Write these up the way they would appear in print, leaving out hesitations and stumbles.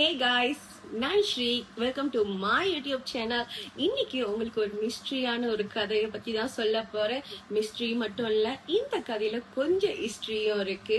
Hey guys, நான் Sri. Welcome to my YouTube channel. இன்னைக்கு உங்களுக்கு ஒரு மிஸ்ட்ரியான ஒரு கதையை பத்தி தான் சொல்ல போறேன். மிஸ்ட்ரி மட்டும் இல்ல, இந்த கதையில கொஞ்சம் ஹிஸ்டரியும் இருக்கு.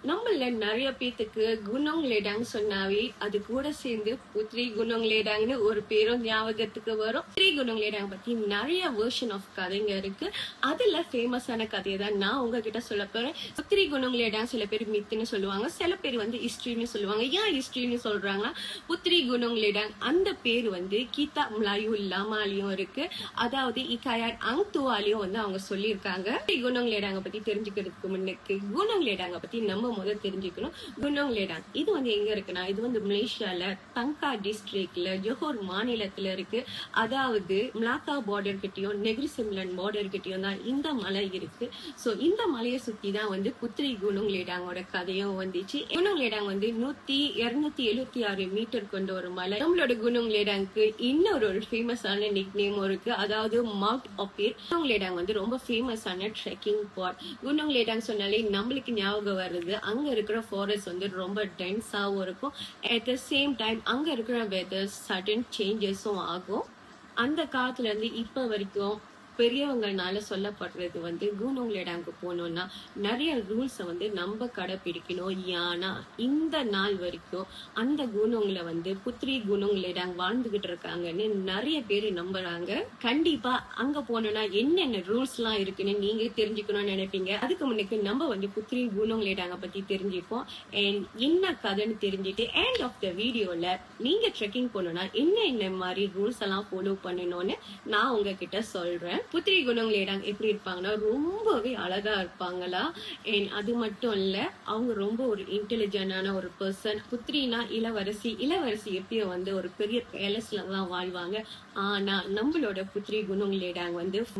நம்மள நிறைய பேத்துக்கு குனோங் லேடாங் சொன்னாவே அது கூட சேர்ந்து புத்ரி குனோங் லேடாங்னு ஒரு பேரும் ஞாபகத்துக்கு வரும். புத்ரி குனோங் லேடாங் பத்தி நிறைய வெர்ஷன் ஆஃப் கதைங்க இருக்கு. அதுல ஃபேமஸான கதையை தான் நான் உங்ககிட்ட சொல்ல போறேன். புத்ரி குனோங் லேடாங் சில பேர் மித்துன்னு சொல்லுவாங்க, சில பேர் ஹிஸ்டரின்னு சொல்லுவாங்க. ஏன் ஹிஸ்டரின்னு சொல்றாங்கன்னா, புத்ரி குனோங் லேடாங் அந்த பேர் கீதா மலாயும் லாமாலையும் இருக்கு. அதாவது இக்காயார் அங்துவாலையும் அவங்க சொல்லியிருக்காங்க. குனோங் லேடாங்க பத்தி தெரிஞ்சுக்கிறதுக்கு முன்னுக்கு குனோங் லேடாங்க பத்தி நம்ம முதல் தெரிஞ்சுக்கணும். குனோங் லேடாங் இது எங்க இருக்குன்னா, இது மலேசியால தங்கா டிஸ்ட்ரிக்ட்ல ஜோஹர் மாநிலத்துல இருக்கு. அதாவது மலாக்கா பார்டர் கிட்டயும் நெகிரி சிம்லன் பார்டர் கிட்டயும் தான் இந்த மலை இருக்கு. சோ இந்த மலையை சுத்தி தான் புத்ரி குனோங் லேடாங்கோட கதையும் வந்துச்சு. குனோங் லேடாங் 276 மீட்டர் கொண்ட ஒரு மலை. நம்மளோட குனோங் லேடாங்க்கு இன்னொரு ஃபேமஸான நிக் நேமும் இருக்கு. அதாவது மவுண்ட் ஆப்பீர். குனோங் லேடாங் ரொம்ப ஃபேமஸான ட்ரெக்கிங் ஸ்பாட். குனோங் லேடாங் சொன்னாலே நம்மளுக்கு ஞாபகம் வருது, அங்க இருக்கிற ஃபாரஸ்ட் ரொம்ப டென்ஸாவும் இருக்கும். அட் த சேம் டைம் அங்க இருக்கிற வெதர் சடன் சேஞ்சஸும் ஆகும். அந்த காலத்துல இருந்து இப்ப வரைக்கும் பெரியவங்கனால சொல்லப்படுறது குனோங் லேடாங்க்கு போனோம்னா நிறைய ரூல்ஸ் நம்ம கடைபிடிக்கணும். ஏன்னா இந்த நாள் வரைக்கும் அந்த குனோங்ல புத்ரி குனோங் லேடாங் வாழ்ந்துகிட்டு இருக்காங்கன்னு நிறைய பேர் நம்புறாங்க. கண்டிப்பா அங்க போனோம்னா என்னென்ன ரூல்ஸ் எல்லாம் இருக்குன்னு நீங்க தெரிஞ்சுக்கணும்னு நினைப்பீங்க. அதுக்கு முன்னுக்கு நம்ம புத்ரி குனோங் லேடாங்க பத்தி தெரிஞ்சுப்போம். அண்ட் என்ன கதைன்னு தெரிஞ்சுட்டு எண்ட் ஆஃப் த வீடியோல நீங்க ட்ரெக்கிங் போனோம்னா என்ன மாதிரி ரூல்ஸ் எல்லாம் ஃபாலோ பண்ணணும்னு நான் உங்ககிட்ட சொல்றேன். புத்ரி குனோங் லேடாங் எப்படி இருப்பாங்கன்னா, ரொம்பவே அழகா இருப்பாங்களா. அது மட்டும் இல்ல, அவங்க ரொம்ப ஒரு இன்டெலிஜென்டான ஒரு பர்சன். புத்ரினா இளவரசி. இளவரசி எப்பயும் ஒரு பெரிய பேலஸ்ல தான் வாழ்வாங்க. ஆனா நம்மளோட புத்ரி குனோங் லேடாங்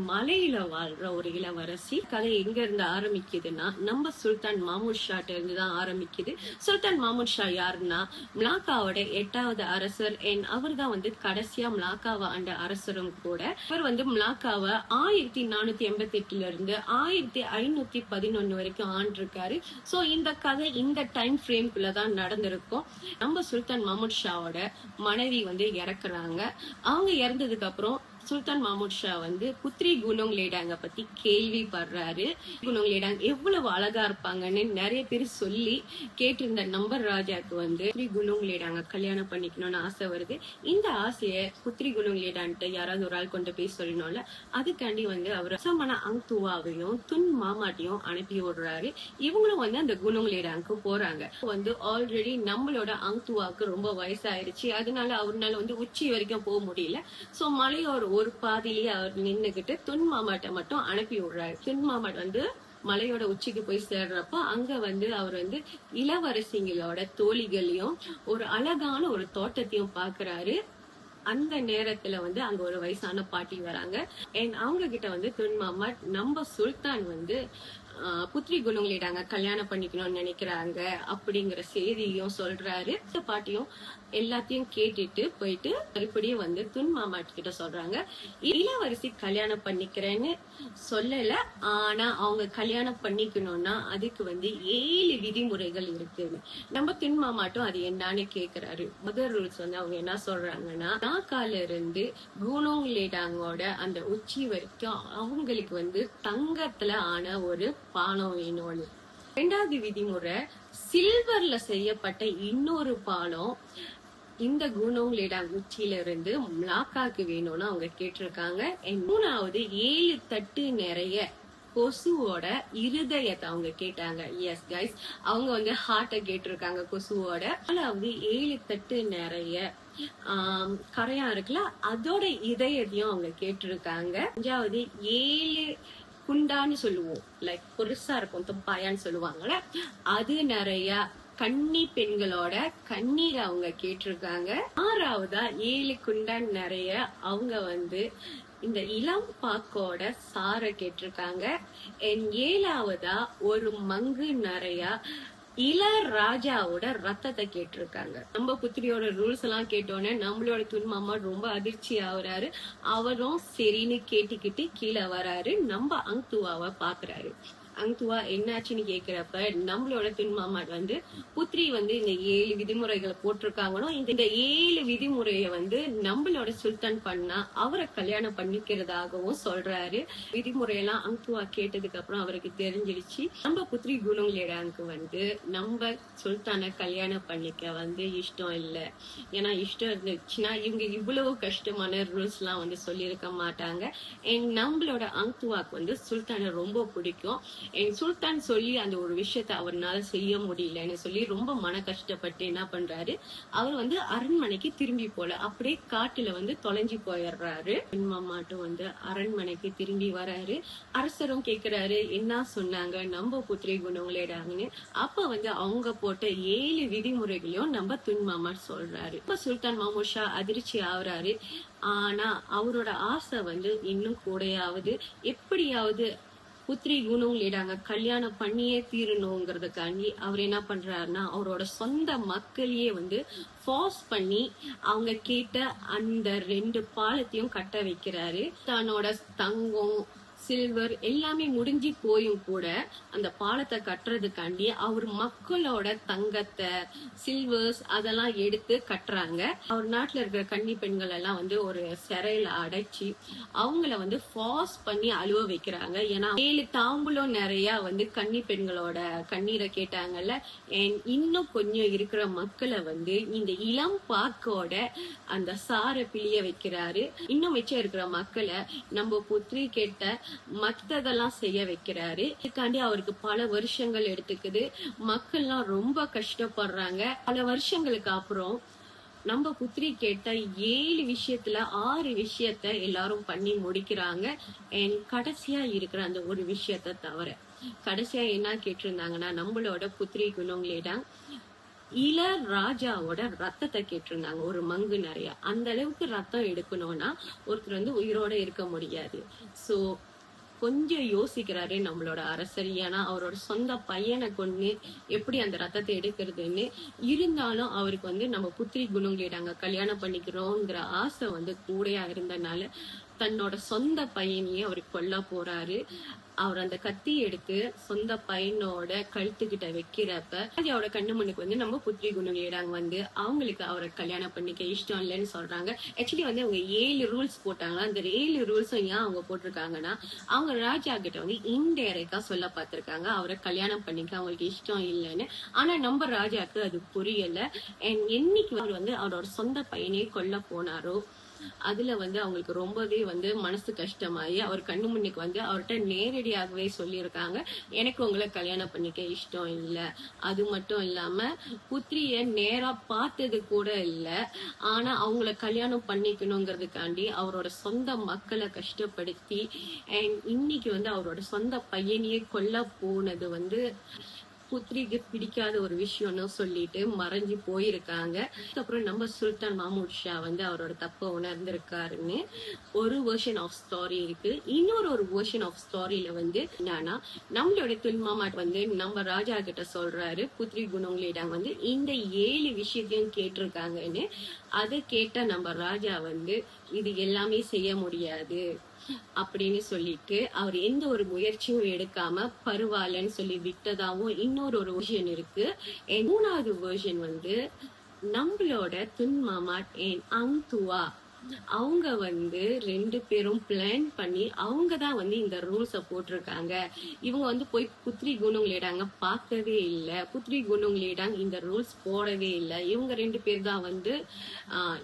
மலையில வாழ்ற ஒரு இளவரசி. கதை எங்க இருந்து ஆரம்பிக்குதுன்னா, நம்ம சுல்தான் மாமூத் ஷாட்ட இருந்து தான் ஆரம்பிக்குது. சுல்தான் மாமூத் ஷா யாருன்னா, மலாக்காவோட 8வது அரசர். அவர் தான் கடைசியா மலாக்காவை ஆண்ட அரசரும் கூட. இவர் மலாக்காவை 1488 இருந்து 1511 வரைக்கும் ஆண்டிருக்காரு. சோ இந்த கதை இந்த டைம் ஃப்ரேம்குள்ளதான் நடந்திருக்கும். நம்ம சுல்தான் மாமூத் ஷாவோட மனைவி இறக்குறாங்க. அவங்க இறந்ததுக்கு அப்புறம் சுல்தான் மாமூத் ஷா புத்ரி குனோங் லேடாங்க பத்தி கேள்விப்படுறாரு. குனோங் லேடாங் எவ்வளவு அழகா இருப்பாங்கன்னு நிறைய பேர் சொல்லி கேட்டிருந்த நம்பர் ராஜாக்கு புத்ரி குனோங் லேடாங்க கல்யாணம் பண்ணிக்கணும்னு ஆசை வருது. இந்த ஆசைய புத்ரி குனோங் லேடான்ட்டு யாராவது ஒரு ஆள் கொண்டு போய் சொல்லணும்ல, அதுக்காண்டி அவர் சமண அங்துவாவையும் துன் மாமாட்டையும் அனுப்பி விடுறாரு. இவங்களும் அந்த குனோங் லேடாங்க்கு போறாங்க. ஆல்ரெடி நம்மளோட அங்துவாக்கு ரொம்ப வயசாயிருச்சு. அதனால அவர்னால உச்சி வரைக்கும் போக முடியல. சோ மலையோட ஒரு பாதியிலேயே அவர் நின்னுகிட்டு துன் மாமாட்ட மட்டும் அனுப்பி விடுறாரு. துன் மாமாட் மலையோட உச்சிக்கு போய் சேர்றப்ப அங்க அவர் இளவரசிங்களோட தோழிகளையும் ஒரு அழகான ஒரு தோட்டத்தையும் பாக்குறாரு. அந்த நேரத்துல அங்க ஒரு வயசான பாட்டி வராங்க. அவங்க கிட்ட துன் மாமாட் நம்ம சுல்தான் புத்ரி குனோங் லேடாங்க கல்யாணம் பண்ணிக்கணும்னு நினைக்கிறாங்க அப்படிங்கிற செய்தியும் சொல்றாரு. இந்த பாட்டியும் எல்லாத்தையும் கேட்டுட்டு போயிட்டு மறுபடியும் துன் மாமாட் கிட்ட சொல்றாங்க, இளவரசி கல்யாணம் பண்ணிக்கிறேன்னு சொல்லல, ஆனா அவங்க கல்யாணம் பண்ணிக்கணும்னா அதுக்கு 7 விதிமுறைகள் இருக்குன்னு. நம்ம துன் மாமாட்டும் அது என்னன்னு கேக்குறாரு. முதல் ரூல்ஸ் அவங்க என்ன சொல்றாங்கன்னா, நாக்கால இருந்து குனோங் லேடாங்கோட அந்த உச்சி வரைக்கும் அவங்களுக்கு தங்கத்துல ஆன ஒரு பாலம் வேணும்னு. 2வது விதிமுறை, சில்வர்ல செய்யப்பட்ட இன்னொரு பாலம் இந்த குனோங் லேடாங் உச்சியில இருந்து மலாக்காக்கு வேணும்னு அவங்க கேட்டிருக்காங்க. 3வது 7 தட்டு நிறைய கொசுவோட இருதயத்தை அவங்க கேட்டாங்க. எஸ் கைஸ், அவங்க ஹார்ட்ட கேட்டிருக்காங்க கொசுவோட. 4வது 7 தட்டு நிறைய கரையா இருக்குல்ல, அதோட இதயத்தையும் அவங்க கேட்டிருக்காங்க. 5வது 7 குண்டான்னு சொல்லுவோம், லைக் பெருசா இருக்கும் தொப்பாயான்னு சொல்லுவாங்கல்ல, அது நிறைய கன்னி பெண்களோட கண்ணீரை அவங்க கேட்டிருக்காங்க. 6வதா 7 குண்டான் நிறைய அவங்க இந்த இளம் பாக்கோட சார கேட்டிருக்காங்க. 7வதா ஒரு மங்கு நிறைய இள ராஜாவோட ரத்தத்தை கேட்டிருக்காங்க. நம்ம புத்திரியோட ரூல்ஸ் எல்லாம் கேட்டோன்னே நம்மளோட துன் மாமா ரொம்ப அதிர்ச்சி ஆகுறாரு. அவரும் சரின்னு கேட்டுக்கிட்டு கீழே வராரு. நம்ம அங்துவாவை பாக்குறாரு. அங்குவா என்னாச்சுன்னு கேக்குறப்ப நம்மளோட துன்மாமாட் வந்து புத்ரி வந்து இந்த 7 விதிமுறைகளை போட்டிருக்காங்களோ இந்த 7 விதிமுறைய வந்து நம்மளோட சுல்தான் பண்ணா அவரை கல்யாணம் பண்ணிக்கிறதாகவும் சொல்றாரு. விதிமுறையெல்லாம் அங்குவா கேட்டதுக்கு அப்புறம் அவருக்கு தெரிஞ்சிருச்சு நம்ம புத்ரி குணங்களேடாங்க வந்து நம்ம சுல்தானை கல்யாணம் பண்ணிக்க வந்து இஷ்டம் இல்ல. ஏன்னா இஷ்டம் இருந்துச்சுன்னா இவங்க இவ்வளவு கஷ்டமான ரூல்ஸ் எல்லாம் வந்து சொல்லியிருக்க மாட்டாங்க. நம்மளோட அங்குவாக்கு வந்து சுல்தானை ரொம்ப பிடிக்கும். சுல்தான் சொல்லி அந்த ஒரு விஷயத்த அவர்னால செய்ய முடியலன்னு சொல்லி ரொம்ப மன கஷ்டப்பட்டு என்ன பண்றாரு, அவர் வந்து அரண்மனைக்கு திரும்பி போல அப்படியே காட்டுல வந்து தொலைஞ்சு போயிடுறாரு. மாமாட்டும் வந்து அரண்மனைக்கு திரும்பி வராரு. அரசரும் கேக்குறாரு என்ன சொன்னாங்க நம்ம புத்திரி குணங்களேடாங்கன்னு. அப்ப வந்து அவங்க போட்ட 7 விதிமுறைகளையும் நம்ம துன்மாமாட் சொல்றாரு. இப்ப சுல்தான் மாமூத் ஷா அதிர்ச்சி ஆகுறாரு. ஆனா அவரோட ஆசை வந்து இன்னும் கூடையாவது எப்படியாவது புத்ரி குணங்களேடாங்க கல்யாணம் பண்ணியே தீரணுங்கிறதுக்காண்டி அவர் என்ன பண்றாருன்னா அவரோட சொந்த மக்களையே வந்து ஃபோர்ஸ் பண்ணி அவங்க கேட்ட அந்த 2 பாலத்தையும் கட்ட வைக்கிறாரு. தன்னோட தங்கம் சில்வர் எல்லாமே முடிஞ்சு போயும் கூட அந்த பாலத்தை கட்டுறதுக்காண்டி அவர் மக்களோட தங்கத்தை சில்வர்ஸ் அதெல்லாம் எடுத்து கட்டுறாங்க. அவர் நாட்டுல இருக்கிற கன்னி பெண்கள் எல்லாம் வந்து ஒரு சிறையில அடைச்சி அவங்கள வந்து ஃபார்ஸ் பண்ணி அழுவ வைக்கிறாங்க. ஏன்னா 7 தாம்பூலம் நிறைய வந்து கன்னி பெண்களோட கண்ணீரை கேட்டாங்கல்ல. இன்னும் கொஞ்சம் இருக்கிற மக்களை வந்து இந்த இளம் பாக்கோட அந்த சார பிழிய வைக்கிறாரு. இன்னும் மிச்சம் இருக்கிற மக்களை நம்ம புத்ரி கேட்ட மத்ததெல்லாம் செய்ய வைக்கிறாரு. இதுக்காண்டி அவருக்கு பல வருஷங்கள் எடுத்துக்குது. மக்கள்லாம் ரொம்ப கஷ்டப்படுறாங்க. பல வருஷங்களுக்கு அப்புறம் நம்ம புத்ரி கேட்ட 7 விஷயத்துல 6 விஷயத்த எல்லாரும் பண்ணி முடிக்கிறாங்க. கடைசியா இருக்கிற அந்த ஒரு விஷயத்த தவிர கடைசியா என்ன கேட்டிருந்தாங்கன்னா நம்மளோட புத்ரி குணங்களேடாங் இள ராஜாவோட ரத்தத்தை கேட்டிருந்தாங்க. ஒரு மங்கு நிறைய அந்த அளவுக்கு ரத்தம் எடுக்கணும்னா ஒருத்தர் வந்து உயிரோட இருக்க முடியாது. சோ கொஞ்சம் யோசிக்கிறாரு நம்மளோட அரசர். ஏன்னா அவரோட சொந்த பையனை கொண்டு எப்படி அந்த ரத்தத்தை எடுக்கிறதுன்னு. இருந்தாலும் அவருக்கு வந்து நம்ம புத்திரி குணங்களேடாங்க கல்யாணம் பண்ணிக்கிறோங்கிற ஆசை வந்து கூடையா இருந்தனால தன்னோட சொந்த பையனையே அவர் கொல்ல போறாரு. அவர் அந்த கத்தி எடுத்து சொந்த பையனோட கழுத்துக்கிட்ட வைக்கிறப்ப ராஜாவோட கண்ணு முன்னுக்கு வந்து நம்ம புத்திரி குணங்களேடாங்க வந்து அவங்களுக்கு அவரை கல்யாணம் பண்ணிக்க இஷ்டம் இல்லைன்னு சொல்றாங்க. ஆக்சுவலி வந்து அவங்க 7 ரூல்ஸ் போட்டாங்களா. அந்த 7 ரூல்ஸும் ஏன் அவங்க போட்டிருக்காங்கன்னா அவங்க ராஜா கிட்ட வந்து இன்டைரக்டா சொல்ல பார்த்திருக்காங்க அவரை கல்யாணம் பண்ணிக்க அவங்களுக்கு இஷ்டம் இல்லைன்னு. ஆனா நம்ம ராஜாக்கு அது புரியல. என்னைக்கு அவர் வந்து அவரோட சொந்த பையனே கொல்ல போனாரோ அதுல வந்து அவங்களுக்கு ரொம்பவே வந்து மனசு கஷ்டமாயி அவர் கண்ணு முன்னுக்கு வந்து அவர்கிட்ட நேரடியாகவே சொல்லியிருக்காங்க எனக்கு உங்களை கல்யாணம் பண்ணிக்க இஷ்டம் இல்ல. அது மட்டும் இல்லாம புத்திரிய நேரா பார்த்தது கூட இல்ல. ஆனா அவங்கள கல்யாணம் பண்ணிக்கணுங்கிறதுக்காண்டி அவரோட சொந்த மக்களை கஷ்டப்படுத்தி இன்னைக்கு வந்து அவரோட சொந்த பையனையே கொல்ல போனது வந்து புத்ரிக்கு பிடிக்காத ஒரு விஷயம்னு சொல்லிட்டு மறைஞ்சு போயிருக்காங்க. அதுக்கப்புறம் நம்ம சுல்தான் மாமூத் ஷா வந்து அவரோட தப்ப உணர்ந்திருக்காருன்னு ஒரு வெர்ஷன் ஆஃப் ஸ்டோரி இருக்கு. இன்னொரு வெர்ஷன் ஆஃப் ஸ்டோரியில வந்து என்னன்னா நம்மளோட துன்மாமாட் வந்து நம்ம ராஜா கிட்ட சொல்றாரு புத்ரி குணங்களேடாங்க வந்து இந்த 7 விஷயத்தையும் கேட்டிருக்காங்கன்னு. அதை கேட்ட நம்ம ராஜா வந்து இது எல்லாமே செய்ய முடியாது அப்படின்னு சொல்லிட்டு அவர் எந்த ஒரு முயற்சியும் எடுக்காம பரவாயில்லன்னு சொல்லி விட்டதாவும் இன்னொரு வெர்ஷன் இருக்கு. 3வது வெர்ஷன் வந்து நம்மளோட துன்மாமாட் அங்குவா அவங்க வந்து 2 பேரும் பிளான் பண்ணி அவங்கதான் வந்து இந்த ரூல்ஸ போட்டிருக்காங்க. இவங்க வந்து போய் புத்ரி குணங்களேடாங்க பார்க்கவே இல்லை. புத்ரி குணங்களேடாங்க இந்த ரூல்ஸ் போடவே இல்லை. இவங்க 2 பேர் தான் வந்து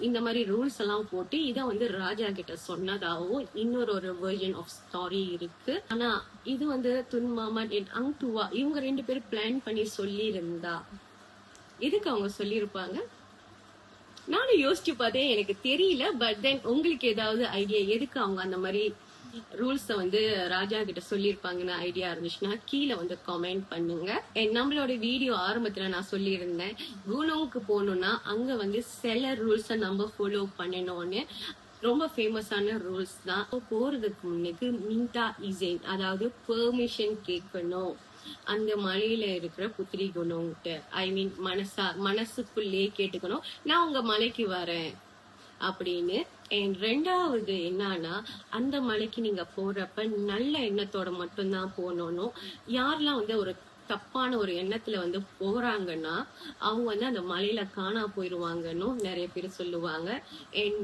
இந்த மாதிரி ரூல்ஸ் எல்லாம் போட்டு இத வந்து ராஜா கிட்ட சொன்னதாகவும் இன்னொரு வெர்ஷன் ஆஃப் ஸ்டோரி இருக்கு. ஆனா இது வந்து துன்மாமாட் அங்குவா இவங்க 2 பேரும் பிளான் பண்ணி சொல்லி இருந்தா எதுக்கு அவங்க சொல்லியிருப்பாங்க? நானும் யோசிச்சு பார்த்தேன், எனக்கு தெரியல. பட் தென் உங்களுக்கு ஏதாவது ஐடியா எதுக்கு அவங்க அந்த மாதிரி ரூல்ஸ வந்து ராஜா கிட்ட சொல்லியிருப்பாங்கன்னு ஐடியா இருந்துச்சுன்னா கீழே வந்து கமெண்ட் பண்ணுங்க. நம்மளோட வீடியோ ஆரம்பத்துல நான் சொல்லியிருந்தேன் குனோவுக்கு போகணும்னா அங்க வந்து சில ரூல்ஸ நம்ம ஃபாலோ பண்ணணும்னு. ரொம்ப ஃபேமஸான ரூல்ஸ் தான். போறதுக்கு முன்னுக்கு மின்டா இசைன் அதாவது பெர்மிஷன் கேட்கணும் அந்த மலையில இருக்கிற புத்திரி குணம்கிட்ட. ஐ மீன் மனசுக்குள்ளே கேட்டுக்கணும் நான் உங்க மலைக்கு வரேன் அப்படின்னு. ரெண்டாவது என்னன்னா, அந்த மலைக்கு நீங்க போறப்ப நல்ல எண்ணத்தோட மட்டும்தான் போகணும். யாரெல்லாம் வந்து ஒரு தப்பான ஒரு எண்ணத்துல வந்து போறாங்கன்னா அவங்க வந்து அந்த மலையில காணா போயிருவாங்கன்னு நிறைய பேர் சொல்லுவாங்க.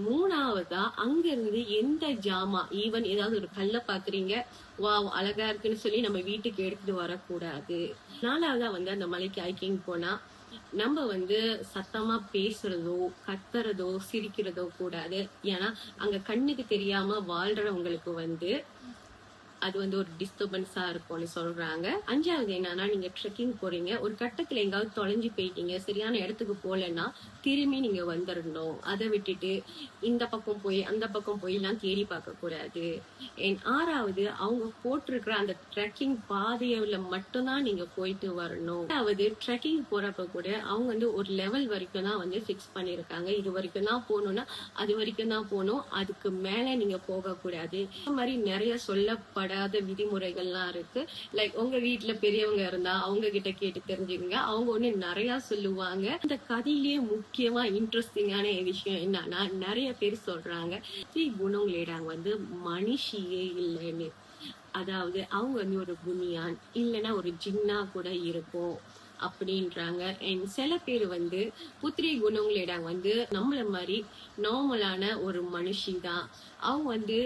மூணாவதா அங்க இருந்து எந்த ஜாமா ஈவன் ஏதாவது ஒரு கல்ல பாக்குறீங்க, வாவ் அழகா இருக்குன்னு சொல்லி நம்ம வீட்டுக்கு எடுத்துட்டு வரக்கூடாது. நாலாவதா வந்து அந்த மலைக்கு ஹைக்கிங் போனா நம்ம வந்து சத்தமா பேசுறதோ கத்துறதோ சிரிக்கிறதோ கூடாது. ஏன்னா அங்க கண்ணுக்கு தெரியாம வாழ்றவங்களுக்கு வந்து அது வந்து ஒரு டிஸ்டர்பன்ஸா இருக்கும்னு சொல்றாங்க. அஞ்சாவது என்னன்னா, நீங்க ட்ரெக்கிங் போறீங்க, ஒரு கட்டத்துல எங்காவது தொலைஞ்சு போயிட்டீங்க, சரியான இடத்துக்கு போலன்னா திரும்பி நீங்க வந்துடணும். அதை விட்டுட்டு இந்த பக்கம் போய் அந்த பக்கம் போய் எல்லாம் தேடி பார்க்க கூடாது. ஆறாவது அவங்க போட்டிருக்கிற அந்த ட்ரெக்கிங் பாதையில மட்டும்தான் நீங்க போயிட்டு வரணும். அதாவது ட்ரெக்கிங் போறப்ப கூட அவங்க வந்து ஒரு லெவல் வரைக்கும் தான் வந்து பிக்ஸ் பண்ணிருக்காங்க. இது வரைக்கும் தான் போகணும்னா அது வரைக்கும் தான் போகணும், அதுக்கு மேல நீங்க போக கூடாது. இந்த மாதிரி நிறைய சொல்லப்படாத விதிமுறைகள்லாம் இருக்கு. லைக் உங்க வீட்டுல பெரியவங்க இருந்தா அவங்க கிட்ட கேட்டு தெரிஞ்சுக்கங்க, அவங்க ஒண்ணு நிறைய சொல்லுவாங்க. இந்த கதையிலேயே முக்கியமா இன்ட்ரெஸ்டிங்கான விஷயம் என்னன்னா, நிறைய பேர் சொல்றாங்க குணங்களேடாங்க வந்து மனுஷியே இல்லைன்னு. அதாவது அவங்க வந்து ஒரு புனியான் இல்லைன்னா ஒரு ஜின்னா கூட இருக்கும் அப்படின்றாங்க. சில பேர் வந்து புத்திரி குணங்களிடம் வந்து நம்மள மாதிரி நார்மலான ஒரு மனுஷி தான். அவங்க வந்து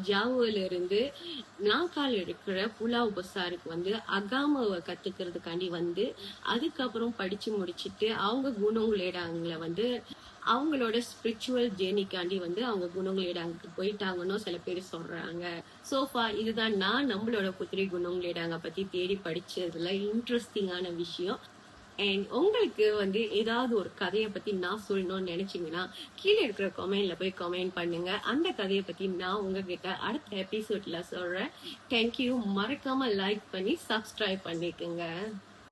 ஜாவோல இருந்து நாக்கால் இருக்கிற புலாவ் பசாருக்கு வந்து அகாமாவை கத்துக்கிறதுக்காண்டி வந்து அதுக்கப்புறம் படிச்சு முடிச்சுட்டு அவங்க குணங்களேடாங்களை வந்து அவங்களோட ஸ்பிரிச்சுவல் ஜேர்னிக்காண்டி வந்து அவங்க குணங்களேடாங்க போயிட்டாங்கன்னு சில பேர் சொல்றாங்க. சோஃபா இதுதான் நான் நம்மளோட புத்திரி குணங்களேடாங்க பத்தி தேடி படிச்சதுல இன்ட்ரெஸ்டிங்கான விஷயம். உங்களுக்கு வந்து ஏதாவது ஒரு கதையை பத்தி நான் சொல்லணும்னு நினைச்சீங்கன்னா கீழே இருக்கிற கமெண்ட்ல போய் கமெண்ட் பண்ணுங்க. அந்த கதையை பத்தி நான் உங்ககிட்ட அடுத்த எபிசோட்ல சொல்றேன். தேங்க்யூ. மறக்காம லைக் பண்ணி சப்ஸ்கிரைப் பண்ணிக்கோங்க.